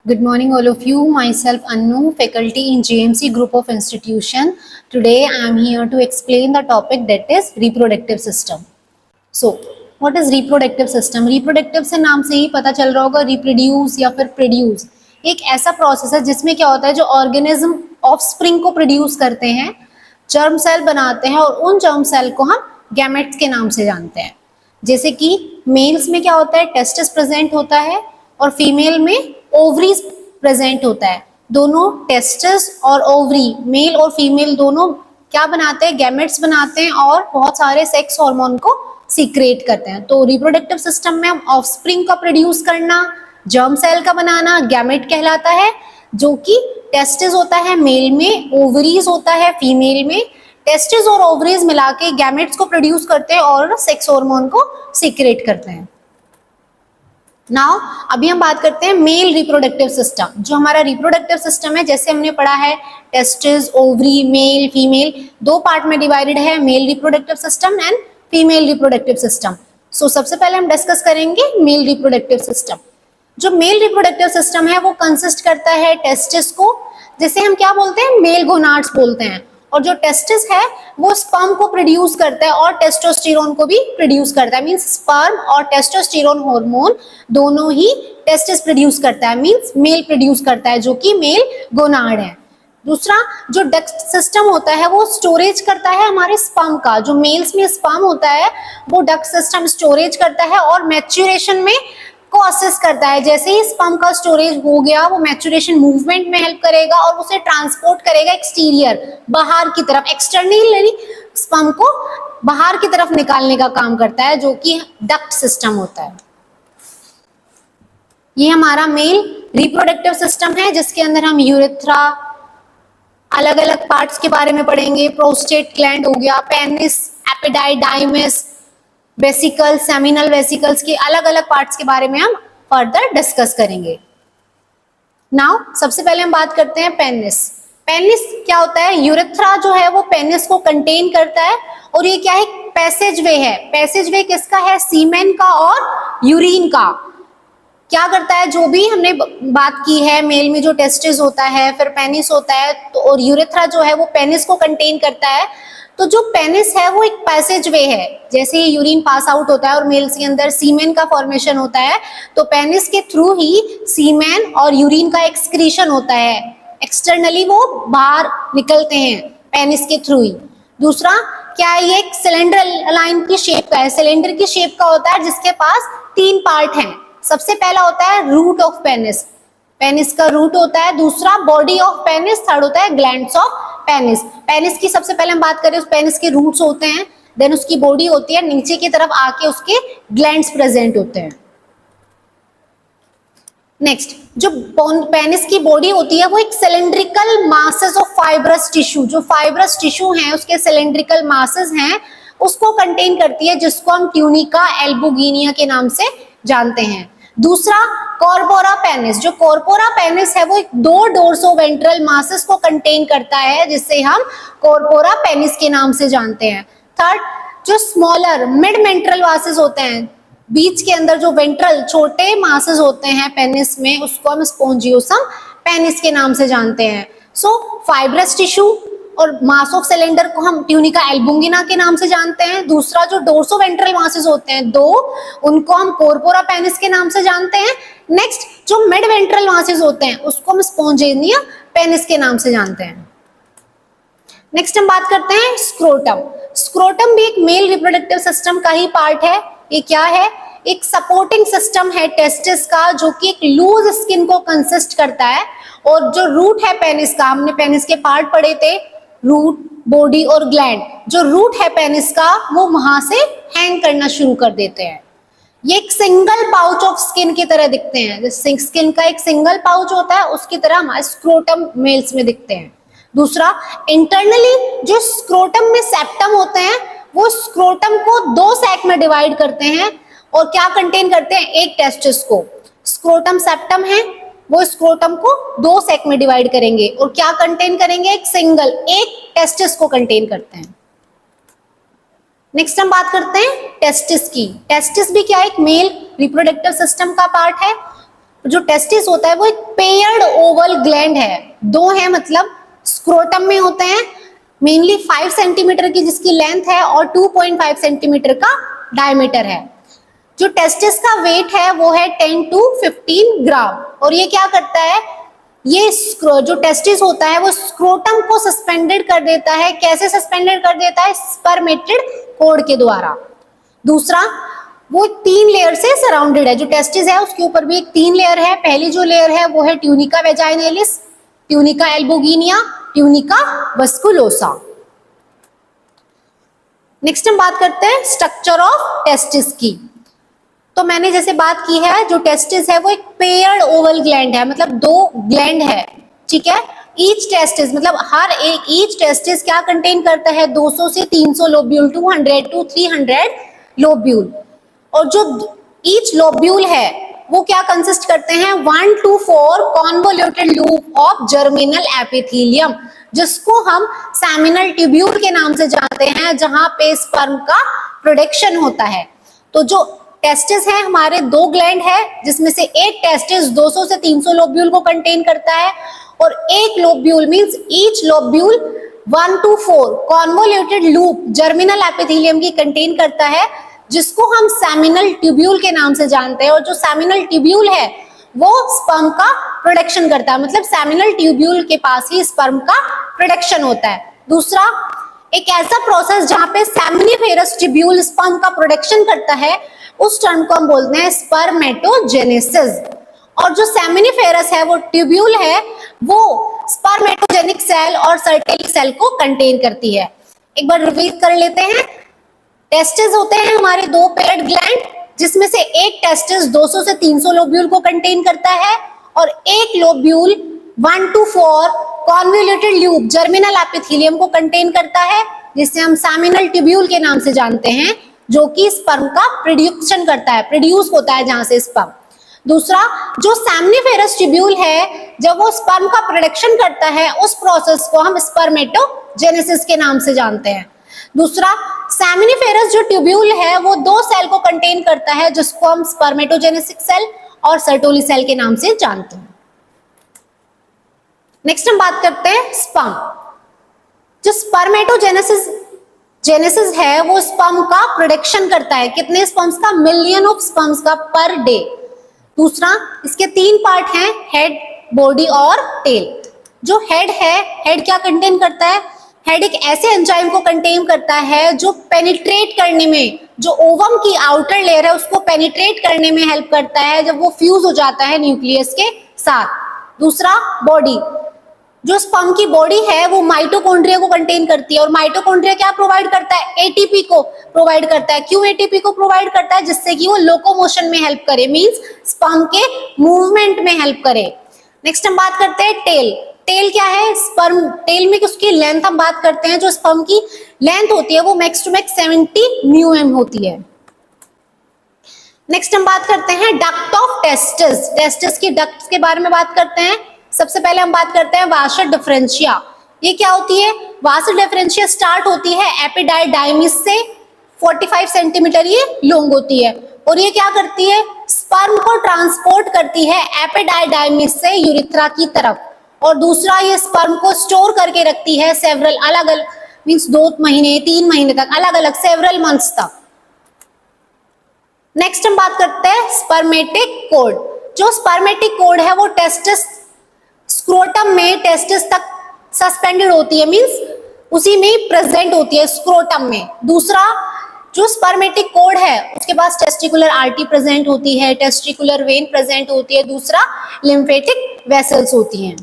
Good morning, all of you. Myself, Annu, faculty in GMC Group of Institution. Today, I am here to explain the topic that is reproductive system. So, what is reproductive system? Reproductive से नाम से ही पता चल रहा होगा reproduce या फिर produce. एक ऐसा प्रोसेस है जिसमें क्या होता है, जो ऑर्गेनिज्म ऑफस्प्रिंग को प्रोड्यूस करते हैं, जर्म सेल बनाते हैं और उन जर्म सेल को हम गैमेट्स के नाम से जानते हैं. जैसे कि मेल्स में क्या होता है, टेस्टिस प्रेजेंट होता है और फीमेल में ओवरीज प्रेजेंट होता है. दोनों टेस्टिस और ओवरी, मेल और फीमेल दोनों क्या बनाते हैं, गैमेट्स बनाते हैं और बहुत सारे सेक्स हार्मोन को सीक्रेट करते हैं. तो रिप्रोडक्टिव सिस्टम में हम ऑफस्प्रिंग का प्रोड्यूस करना, जर्म सेल का बनाना गैमेट कहलाता है, जो कि टेस्टिस होता है मेल में, ओवरीज होता है फीमेल में. टेस्टिस और ओवरीज मिला के गैमेट्स को प्रोड्यूस करते हैं और सेक्स हार्मोन को सीक्रेट करते हैं. नाउ अभी हम बात करते हैं मेल रिप्रोडक्टिव सिस्टम. जो हमारा रिप्रोडक्टिव सिस्टम है, जैसे हमने पढ़ा है टेस्टिस, ओवरी, मेल, फीमेल, दो पार्ट में डिवाइडेड है, male reproductive system and female reproductive system. So सबसे पहले हम डिस्कस करेंगे मेल रिप्रोडक्टिव सिस्टम. जो मेल रिप्रोडक्टिव सिस्टम है वो कंसिस्ट करता है टेस्टिस को, जैसे हम क्या बोलते हैं, मेल गोनाड्स बोलते हैं, और जो टेस्टिस है वो स्पर्म को प्रोड्यूस करता है और टेस्टोस्टेरोन को भी प्रोड्यूस करता है. मींस स्पर्म और टेस्टोस्टेरोन हार्मोन दोनों ही टेस्टिस प्रोड्यूस करता है, मींस मेल प्रोड्यूस करता है, जो कि मेल गोनाड है. दूसरा जो डक्ट सिस्टम होता है वो स्टोरेज करता है हमारे स्पर्म का. जो मेल्स में स्पर्म होता है वो डक्ट सिस्टम स्टोरेज करता है और मैच्योरेशन में को असिस्ट करता है. जैसे ही स्पर्म का स्टोरेज हो गया, वो मैच्योरेशन मूवमेंट में हेल्प करेगा और उसे ट्रांसपोर्ट करेगा एक्सटीरियर, बाहर की तरफ, एक्सटर्नली स्पर्म को बाहर की तरफ निकालने का काम करता है, जो कि डक्ट सिस्टम होता है. ये हमारा मेल रिप्रोडक्टिव सिस्टम है, जिसके अंदर हम यूरेथ्रा, अलग अलग पार्ट्स के बारे में पढ़ेंगे. प्रोस्टेट ग्लैंड हो गया, पेनिस, एपिडाइडाइमिस, वेसिकल, सेमिनल वेसिकल्स के अलग अलग पार्ट्स के बारे में हम फर्दर डिस्कस करेंगे. नाउ सबसे पहले हम बात करते हैं पेनिस. पेनिस क्या होता है, यूरेथ्रा जो है वो पेनिस को कंटेन करता है, और ये क्या है, पैसेज वे है. पैसेज वे किसका है, सीमेन का और यूरिन का. क्या करता है, जो भी हमने बात की है, मेल में जो टेस्टिस होता है, फिर पेनिस होता है, तो और यूरेथ्रा जो है वो पेनिस को कंटेन करता है. तो जो पेनिस है वो एक पैसेज वे है. जैसे ही यूरिन पास आउट होता है और मेल्स के अंदर सीमेन का फॉर्मेशन होता है, तो पेनिस के थ्रू ही सीमेन और यूरिन का एक्सक्रीशन होता है, एक्सटर्नली वो बाहर निकलते हैं पेनिस के थ्रू ही. दूसरा क्या है, ये एक सिलेंडर लाइन की शेप का है, सिलेंडर की शेप का होता है, जिसके पास तीन पार्ट हैं. सबसे पहला होता है रूट ऑफ पेनिस, पेनिस का रूट होता है. दूसरा बॉडी ऑफ पेनिस, थर्ड होता है ग्लैंड्स ऑफ पेनिस. पेनिस की सबसे पहले हम बात करें, उस पेनिस के रूट्स होते हैं, देन उसकी बॉडी होती है, नीचे की तरफ आके उसके ग्लैंड्स प्रेजेंट होते हैं. नेक्स्ट जो पेनिस की बॉडी होती है वो एक cylindrical masses of fibrous tissue, जो फाइब्रस टिश्यू हैं उसके सिलेंड्रिकल मासेस हैं, उसको कंटेन करती है, जिसको हम ट्यूनिका एल्बुगिनिया के नाम से जानते हैं. दूसरा कॉर्पोरा पेनिस, जो कॉर्पोरा पेनिस है वो एक दो डोर्सोवेंट्रल मासेस को कंटेन करता है, जिससे हम कॉर्पोरा पेनिस के नाम से जानते हैं. थर्ड जो स्मॉलर मिड वेंट्रल मासेस होते हैं, बीच के अंदर जो वेंट्रल छोटे मासेस होते हैं पेनिस में, उसको हम स्पोंजियोसम पेनिस के नाम से जानते हैं. सो फाइब्रस टिश्यू और मास ऑफ सिलेंडर को हम ट्यूनिका एल्बुगिना के नाम से जानते हैं. दूसरा जो डोर्सोवेंट्रल मासेस होते हैं दो, उनको हम कॉर्पोरा पेनिस के नाम से जानते हैं. नेक्स्ट जो मिड वेंट्रल मासेस होते हैं उसको हम स्पोंजेनिया पेनिस के नाम से जानते हैं. नेक्स्ट हम बात करते हैं स्क्रोटम. स्क्रोटम भी एक मेल रिप्रोडक्टिव सिस्टम का ही पार्ट है. ये क्या है, एक सपोर्टिंग सिस्टम है टेस्टिस का, जो कि एक लूज स्किन को कंसिस्ट करता है. और जो रूट है पेनिस का, हमने पेनिस के पार्ट पढ़े थे, रूट, बॉडी और ग्लैंड. जो रूट है पेनिस का वो वहां से हैंग करना शुरू कर देते हैं. ये एक सिंगल पाउच ऑफ स्किन की तरह दिखते हैं. स्किन का एक सिंगल पाउच होता है, उसकी तरह हमारे स्क्रोटम मेल्स में दिखते हैं. दूसरा इंटरनली जो स्क्रोटम में सेप्टम होते हैं, वो स्क्रोटम को दो सैक में डिवाइड करते हैं और क्या कंटेन करते हैं, एक टेस्टिस को. स्क्रोटम सेप्टम है, वो स्क्रोटम को दो सैक में डिवाइड करेंगे और क्या कंटेन करेंगे, एक सिंगल, एक टेस्टिस को कंटेन करते हैं. नेक्स्ट हम बात करते हैं टेस्टिस की. टेस्टिस भी क्या एक मेल रिप्रोडक्टिव सिस्टम का पार्ट है. जो टेस्टिस होता है वो एक पेयर्ड ओवल ग्लैंड है, दो है, मतलब स्क्रोटम में होते हैं, मेनली 5 सेंटीमीटर की जिसकी लेंथ है और 2.5 सेंटीमीटर का डायमीटर है। जो टेस्टिस का वेट है वो है 10 to 15 ग्राम, और ये क्या करता है, ये जो टेस्टिस होता है वो स्क्रोटम को सस्पेंडेड कर देता है। कैसे सस्पेंडेड कर देता है? स्पर्मेटिड कोड के द्वारा। दूसरा, वो 3 लेयर से सराउंडेड है, जो टेस्टिस है उसके ऊपर भी एक 3 लेयर है। पहली जो लेयर है वो है tunica vaginalis, tunica albuginea, tunica vasculosa. Next हम बात करते हैं स्ट्रक्चर ऑफ टेस्टिस की। तो मैंने जैसे बात की है, जो टेस्टिस है वो एक पेयर्ड ओवल ग्लैंड है, मतलब दो ग्लैंड है, ठीक है। ईच टेस्टिस मतलब हर एक ईच टेस्टिस क्या कंटेन करता है? 200 से 300 लोब्यूल, 200 to 300 लोब्यूल। और जो ईच लोब्यूल है वो क्या कंसिस्ट करते हैं? 1 to 4 convoluted loop of germinal epithelium, जिसको हम सेमिनल ट्यूब्यूल के नाम से जानते हैं, जहां पे स्पर्म का प्रोडक्शन होता है। तो जो टेस्टिस है हमारे दो ग्लैंड है, जिसमें से एक टेस्टिस 200 से 300 लोब्यूल को कंटेन करता है, और एक lobule means each lobule 1 to 4 convoluted loop germinal epithelium की कंटेन करता है, जिसको हम सेमिनल ट्यूब्यूल के नाम से जानते हैं। और जो सेमिनल ट्यूब्यूल है वो स्पर्म का प्रोडक्शन करता है, मतलब सेमिनल ट्यूब्यूल के पास ही स्पर्म का प्रोडक्शन होता है। दूसरा, एक ऐसा प्रोसेस जहां पे सेमिनिफेरस ट्यूब्यूल स्पर्म का प्रोडक्शन करता है, उस टर्म को हम बोलते हैं स्पर्मेटोजेनेसिस। और जो सेमिनिफेरस है वो ट्यूब्यूल है, वो स्पर्मेटोजेनिक सेल और सर्टेलिक सेल को कंटेन करती है। एक बार रिवीज कर लेते हैं। टेस्टिस होते हैं हमारे दो पेयर्ड ग्लैंड, जिसमें से एक टेस्टिस 200 से 300 लोब्यूल को कंटेन करता है, और एक lobule 1 to 4 convoluted loop germinal epithelium को कंटेन करता है, जिसे हम सेमिनल ट्यूब्यूल के नाम से जानते हैं, जो कि स्पर्म का प्रोडक्शन करता है, प्रोड्यूस होता है जहां से स्पर्म। दूसरा, जो सेमिनिफेरस ट्यूब्यूल है, जब वो स्पर्म का प्रोडक्शन करता है, उस प्रोसेस को हम स्पर्मेटोजेनेसिस के नाम से जानते हैं। दूसरा, सेमिनिफेरस जो ट्यूब्यूल है वो दो सेल को कंटेन करता है, जिसको हम स्पर्मेटोजेनेसिक सेल और सर्टोली सेल के नाम से जानते हैं। नेक्स्ट हम बात करते हैं स्पर्म। जो जेनेसिस है वो स्पर्म का प्रोडक्शन करता है, कितने स्पर्म्स का? मिलियन ऑफ स्पर्म्स का पर डे। दूसरा, इसके 3 पार्ट हैं, हेड, बॉडी और टेल। जो हेड है, हेड क्या कंटेन करता है? हेड एक ऐसे एंजाइम को कंटेन करता है जो पेनिट्रेट करने में, जो ओवम की आउटर लेयर है उसको पेनिट्रेट करने में हेल्प करता है, जब वो फ्यूज हो जाता है न्यूक्लियस के साथ। दूसरा, बॉडी। जो स्पर्म की बॉडी है वो माइटोकॉन्ड्रिया को कंटेन करती है, और माइटोकॉन्ड्रिया क्या प्रोवाइड करता है? एटीपी को प्रोवाइड करता है। क्यों एटीपी को प्रोवाइड करता है? जिससे कि वो लोकोमोशन में हेल्प करे, मींस स्पर्म के मूवमेंट में हेल्प करे। नेक्स्ट हम बात करते हैं टेल। टेल क्या है? स्पर्म टेल में उसकी लेंथ हम बात करते हैं। जो स्पर्म की लेंथ होती है वो मैक्स टू मैक्स 70 μm होती है। नेक्स्ट हम बात करते हैं डक्ट ऑफ टेस्टिस। टेस्टिस की डक्ट के बारे में बात करते हैं। सबसे पहले हम बात करते हैं वासा डिफरेंशिया। ये क्या होती है? वासा डिफरेंशिया स्टार्ट होती है एपिडाइडाइमिस से, 45 सेंटीमीटर ये लॉन्ग होती है, और ये क्या करती है? स्पर्म को ट्रांसपोर्ट करती है एपिडाइडाइमिस से यूरिथ्रा की तरफ। और दूसरा, ये स्पर्म को स्टोर करके रखती है सेवरल अलग अलग, मींस 2 महीने 3 महीने तक, अलग अलग सेवरल मंथ्स तक। नेक्स्ट हम बात करते हैं स्पर्मेटिक कोड। जो स्पर्मेटिक कोड है वो टेस्टिस स्क्रोटम में टेस्टिस तक सस्पेंडेड होती है, मींस उसी में प्रेजेंट होती है स्क्रोटम में। दूसरा, जो स्पर्मेटिक कोड है उसके पास टेस्टिकुलर आर्टरी प्रेजेंट होती है, टेस्टिकुलर वेन प्रेजेंट होती है, दूसरा लिम्फेटिक वेसल्स होती हैं।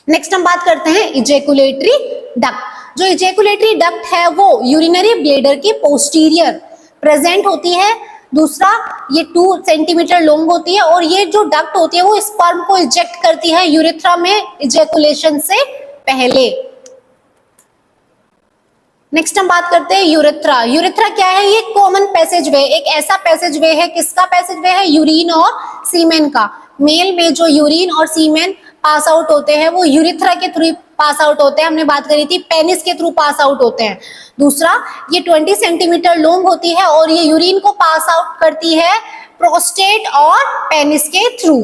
नेक्स्ट हम बात करते हैं इजैकुलेटरी डक्ट। जो इजैकुलेटरी डक्ट है वो यूरिनरी ब्लैडर के पोस्टीरियर प्रेजेंट होती है। दूसरा, ये 2 सेंटीमीटर लॉन्ग होती है, और ये जो डक्ट होती है वो स्पर्म को इजेक्ट करती है यूरिथ्रा में इजैकुलेशन से पहले। नेक्स्ट हम बात करते हैं यूरिथ्रा। यूरिथ्रा क्या है? ये कॉमन पैसेज वे, एक ऐसा पैसेज वे है, किसका पैसेज वे है? यूरिन और सीमेन का। मेल में जो यूरिन और सीमेन पास आउट होते हैं वो यूरिथ्रा के थ्रू पास आउट होते हैं, हमने बात करी थी पेनिस के थ्रू पास आउट होते हैं। दूसरा, ये 20 सेंटीमीटर लॉन्ग होती है, और ये यूरिन को पास आउट करती है प्रोस्टेट और पेनिस के थ्रू।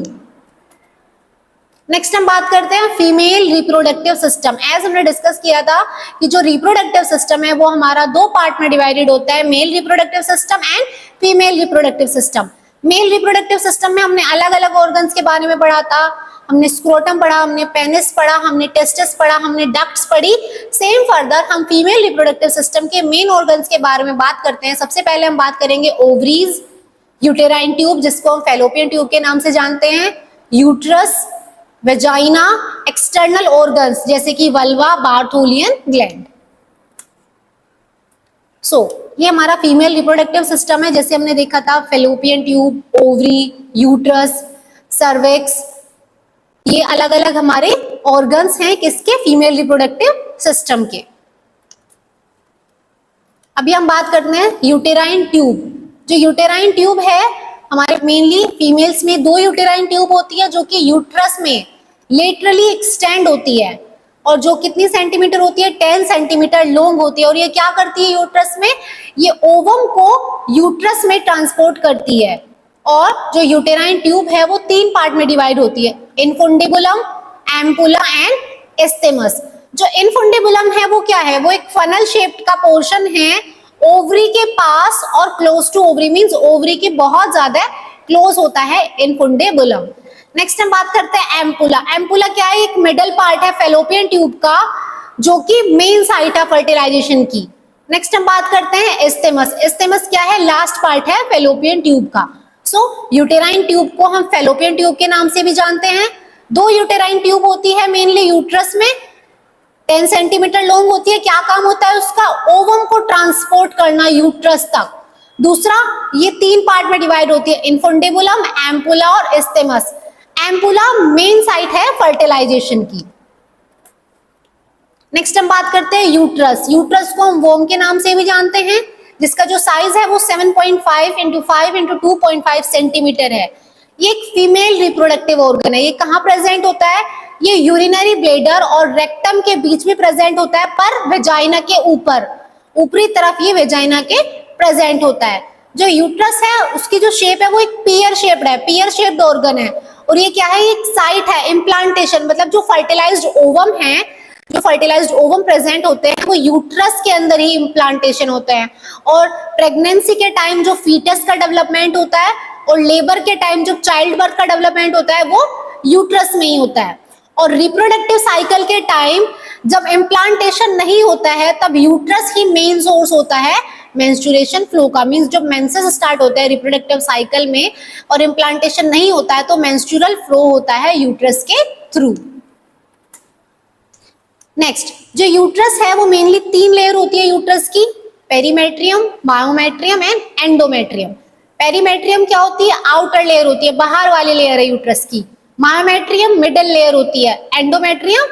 नेक्स्ट हम बात करते हैं फीमेल रिप्रोडक्टिव सिस्टम। एज हमने डिस्कस किया था कि जो रिप्रोडक्टिव सिस्टम है वो हमारा दो पार्ट में डिवाइडेड होता है, male reproductive system and female reproductive system. Mail reproductive system में हमने अलग अलग ऑर्गन्स के बारे में पढ़ा था, हमने स्क्रोटम पढ़ा, हमने पेनिस पढ़ा, हमने टेस्टिस पढ़ा, हमने डक्ट्स पढ़ी। सेम फर्दर हम फीमेल रिप्रोडक्टिव सिस्टम के मेन ऑर्गन्स के बारे में बात करते हैं। सबसे पहले हम बात करेंगे ओवरीज, यूटेराइन ट्यूब जिसको हम फैलोपियन ट्यूब के नाम से जानते हैं, यूट्रस, वेजाइना, एक्सटर्नल ऑर्गन्स जैसे कि वल्वा, बार्थोलियन ग्लैंड। ये हमारा फीमेल रिप्रोडक्टिव सिस्टम है। जैसे हमने देखा था fallopian tube, ovary, uterus, cervix, ये अलग अलग हमारे ऑर्गन्स हैं किसके, फीमेल रिप्रोडक्टिव सिस्टम के। अभी हम बात करते हैं यूटेराइन ट्यूब। जो यूटेराइन ट्यूब है हमारे मेनली फीमेल्स में दो यूटेराइन ट्यूब होती है जो कि यूट्रस में लेटरली एक्सटेंड होती है और जो कितनी सेंटीमीटर होती है, 10 सेंटीमीटर लॉन्ग होती है। और ये क्या करती है यूट्रस में, ये ओवम को यूट्रस में ट्रांसपोर्ट करती है। और जो यूटेराइन ट्यूब है वो तीन पार्ट में डिवाइड होती है, इनफुंडिबुलम, एम्पुला एंड एस्टेमस। जो इनफुंडिबुलम है वो क्या है, वो एक फनल शेप्ड का पोर्शन है ओवरी के पास और close to ovary, means ovary के बहुत ज्यादा क्लोज होता है इनफुंडिबुलम। नेक्स्ट हम बात करते हैं एम्पुला। एम्पुला क्या है, एक मिडल पार्ट है फैलोपियन ट्यूब का जो कि मेन साइट है फर्टिलाइजेशन की। नेक्स्ट हम बात करते हैं एस्टेमस। एस्टेमस क्या है, लास्ट पार्ट है फैलोपियन ट्यूब का। यूटेराइन ट्यूब को हम फैलोपियन ट्यूब के नाम से भी जानते हैं। दो यूटेराइन ट्यूब होती है मेनली यूट्रस में, 10 सेंटीमीटर लॉन्ग होती है। क्या काम होता है उसका, ओवम को ट्रांसपोर्ट करना यूट्रस तक। दूसरा, ये तीन पार्ट में डिवाइड होती है, इनफुंडिबुलम, एम्पुला और एस्टेमस। एम्पुला मेन साइट है फर्टिलाइजेशन की। नेक्स्ट हम बात करते हैं यूट्रस। यूट्रस को हम वोम के नाम से भी जानते हैं, जिसका जो साइज है वो 7.5 × 5 × 2.5 सेंटीमीटर है। ये एक फीमेल रिप्रोडक्टिव ऑर्गन है। ये कहाँ प्रेजेंट होता है, ये यूरिनरी ब्लेडर और रेक्टम के बीच में प्रेजेंट होता है, पर वेजाइना के ऊपर, ऊपरी तरफ ये वेजाइना के प्रेजेंट होता है। जो यूट्रस है उसकी जो शेप है वो एक पियर शेप्ड है, पियर शेप्ड ऑर्गन है। और ये क्या है, एक साइट है इम्प्लांटेशन, मतलब जो फर्टिलाइज्ड ओवम है, जो फर्टिलाइज्ड ओवम प्रेजेंट होते हैं वो यूट्रस के अंदर ही इम्प्लांटेशन होते हैं। और प्रेगनेंसी के टाइम जो फीटस का डेवलपमेंट होता है और लेबर के टाइम जो चाइल्ड बर्थ का डेवलपमेंट होता है वो यूट्रस में ही होता है। और रिप्रोडक्टिव साइकिल के टाइम जब इम्प्लांटेशन नहीं होता है तब यूट्रस ही मेन सोर्स होता है मेंस्ट्रुएशन फ्लो का। मींस जब मेंसेस स्टार्ट होता है रिप्रोडक्टिव साइकिल में और इम्प्लांटेशन नहीं होता है तो मेंस्ट्रुअल फ्लो होता है यूट्रस के थ्रू। नेक्स्ट, जो यूट्रस है वो मेनली तीन लेयर होती है यूट्रस की, perimetrium, myometrium and endometrium. Perimetrium क्या होती है, आउटर लेयर होती है, बाहर वाली लेयर है यूट्रस की। मायोमेट्रियम मिडल लेयर होती है, एंडोमेट्रियम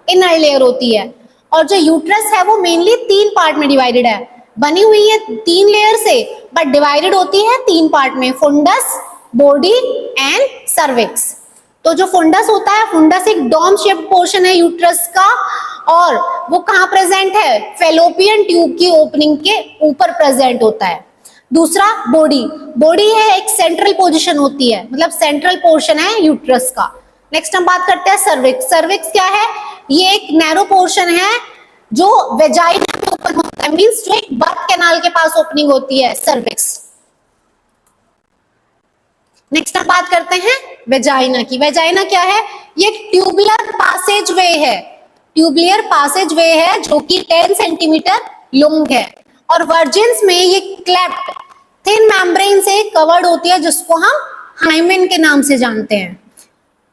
इनर लेयर होती है। और जो यूट्रस है वो मेनली तीन पार्ट में डिवाइडेड है, बनी हुई है तीन लेयर से बट डिवाइडेड होती है तीन पार्ट में, फुंडस, बॉडी एंड सर्विक्स। तो जो फुंडस होता है, फुंडस एक डोम शेप्ड पोर्शन है यूट्रस का और वो कहाँ प्रेजेंट है, फैलोपियन ट्यूब की ओपनिंग के ऊपर प्रेजेंट होता है। दूसरा, बॉडी, बॉडी है एक सेंट्रल पोजीशन होती है, मतलब सेंट्रल पोर्शन है यूट्रस का। नेक्स्ट हम बात करते हैं सर्विक्स। सर्विक्स क्या है, ये एक नैरो पोर्शन है जो वेजाइना में ओपन होता है, मींस जो एक बर्थ कैनाल के पास ओपनिंग होती है, सर्विक्स। नेक्स्ट हम बात करते हैं वेजाइना की। वेजाइना क्या है, ये एक ट्यूबुलर पासेज वे है, ट्यूबुलर पासेज वे है जो कि 10 सेंटीमीटर लॉन्ग है। और वर्जिन्स में ये क्लेफ्ट थिन मेम्ब्रेन से कवर्ड होती है जिसको हम हाइमेन के नाम से जानते हैं।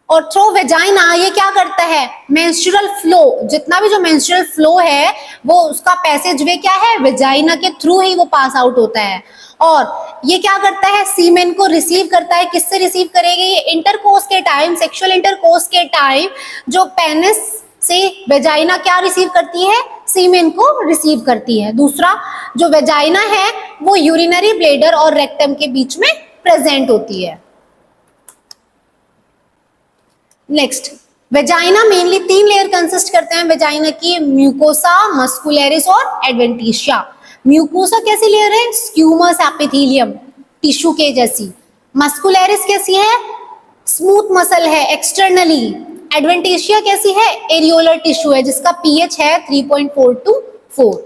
और थ्रू वेजाइना ये क्या करता है, मेंस्ट्रुअल फ्लो, जितना भी जो मेंस्ट्रुअल फ्लो है वो उसका पैसेज वे क्या है, वेजाइना के थ्रू ही वो पास आउट होता है। और ये क्या करता है, सीमेन को रिसीव करता है। किससे रिसीव करेगा, ये इंटरकोर्स के टाइम, सेक्सुअल इंटरकोर्स के टाइम जो पेनिस से वेजाइना क्या रिसीव करती है, सीमेन को रिसीव करती है। दूसरा, जो वेजाइना है वो यूरिनरी ब्लेडर और रेक्टम के बीच में प्रेजेंट होती है। नेक्स्ट, वेजाइना मेनली तीन लेयर कंसिस्ट करते हैं वेजाइना की, म्यूकोसा, मस्कुलरिस और एडवेंटिशिया। म्यूकोसा कैसी लेयर है, स्क्यूमस एपिथेलियम, टिश्यू के जैसी। मस्कुलरिस कैसी है? स्मूथ मसल है एक्सटर्नली। एडवेंटिशिया कैसी है? एरियोलर टिश्यू है जिसका पीएच है 3.4 to 4।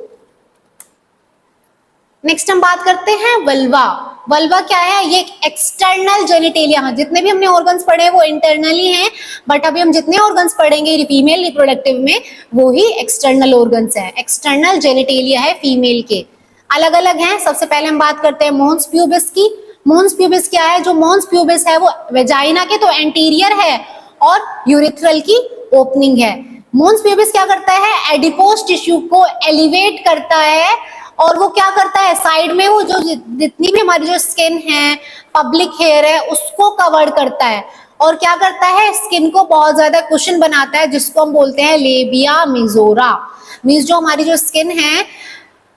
नेक्स्ट हम बात करते हैं वल्वा। वल्वा क्या है? ये एक्सटर्नल जेनिटेलिया। हाँ, जितने भी हमने ऑर्गन्स पढ़े वो इंटरनली हैं, बट अभी हम जितने ऑर्गन्स पढ़ेंगे फीमेल रिप्रोडक्टिव में वो ही एक्सटर्नल ऑर्गन्स है। एक्सटर्नल जेनिटेलिया है फीमेल के, अलग अलग हैं। सबसे पहले हम बात करते हैं मोन्स प्यूबिस की। मोन्स प्यूबिस क्या है? जो मोन्स प्यूबिस है वो वेजाइना के तो एंटीरियर है और यूरिथ्रल की ओपनिंग है। मोन्स प्यूबिस क्या करता है? एडिपोज टिश्यू को एलिवेट करता है और वो क्या करता है? साइड में वो जो जितनी भी हमारी जो स्किन है, पब्लिक हेयर है, उसको कवर करता है और क्या करता है? स्किन को बहुत ज्यादा कुशन बनाता है जिसको हम बोलते हैं लेबिया मेजोरा। मींस जो हमारी जो स्किन है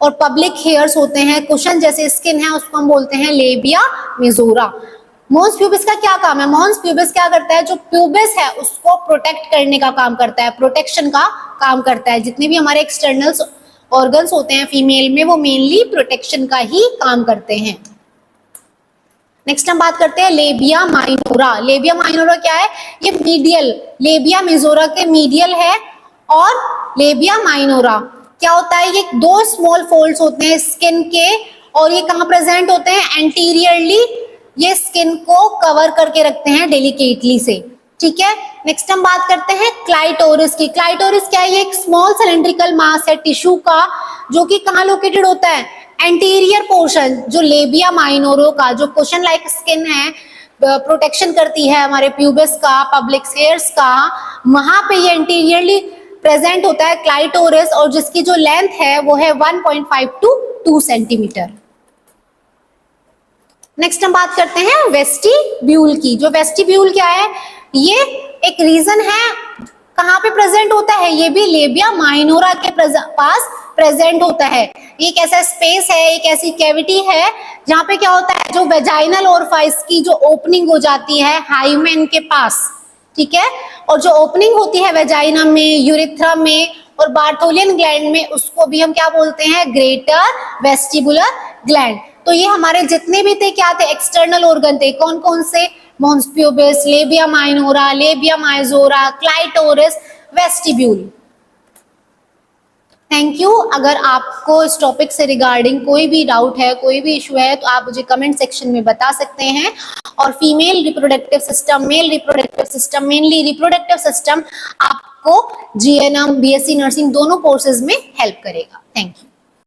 और पब्लिक हेयर्स होते हैं, कुशन जैसे स्किन है, उसको हम बोलते हैं लेबिया मेजोरा। मोन्स प्यूबिस का क्या काम है? मोन्स प्यूबिस क्या करता है? जो प्यूबिस है उसको प्रोटेक्ट करने का काम करता है, प्रोटेक्शन का काम करता है। जितने भी हमारे एक्सटर्नल ऑर्गन्स होते हैं फीमेल में वो मेनली प्रोटेक्शन का ही काम करते हैं। नेक्स्ट हम बात करते हैं लेबिया माइनोरा। लेबिया माइनोरा क्या है? ये मीडियल, लेबिया मेजोरा के मीडियल है। और लेबिया माइनोरा क्या होता है? ये दो स्मॉल फोल्ड्स होते हैं स्किन के और ये कहाँ प्रेजेंट होते हैं? एंटीरियरली। ये स्किन को कवर करके रखते हैं डेलिकेटली से, ठीक है। नेक्स्ट हम बात करते हैं क्लाइटोरिस की। क्लाइटोरिस क्या है? ये एक स्मॉल सिलेंड्रिकल मास है टिश्यू का जो कि कहाँ लोकेटेड होता है? Anterior portion. जो लेबिया माइनोरो का जो कुशन लाइक स्किन है, प्रोटेक्शन करती है हमारे प्यूबिस का, पब्लिक हेयर्स का, वहां पे ये एंटीरियरली प्रेजेंट होता है क्लाइटोरिस और जिसकी जो लेंथ है वो है 1.5 to 2 सेंटीमीटर। नेक्स्ट हम बात करते हैं वेस्टिब्यूल की। जो वेस्टिब्यूल क्या है? ये एक रीजन है, कहाँ पे प्रेजेंट होता है? ये भी लेबिया माइनोरा के पास प्रेजेंट होता है। एक ऐसा स्पेस है, एक ऐसी कैविटी है जहाँ पे क्या होता है? जो वेजाइनल ओरिफिस की जो ओपनिंग हो जाती है हाइमेन के पास, ठीक है। और जो ओपनिंग होती है वेजाइना में, यूरिथ्रा में और बार्थोलियन ग्लैंड में, उसको भी हम क्या बोलते हैं? Greater vestibular gland. तो ये हमारे जितने भी थे क्या थे? एक्सटर्नल ऑर्गन थे। कौन कौन से? Mons pubis, labia minora, labia majora, clitoris, vestibule. Thank you. अगर आपको इस टॉपिक से रिगार्डिंग कोई भी डाउट है, कोई भी इशू है तो आप मुझे कमेंट सेक्शन में बता सकते हैं। और female reproductive system, mail reproductive system, mainly reproductive system आपको जीएनएम, बीएससी नर्सिंग दोनों कोर्सेज में हेल्प करेगा। Thank you.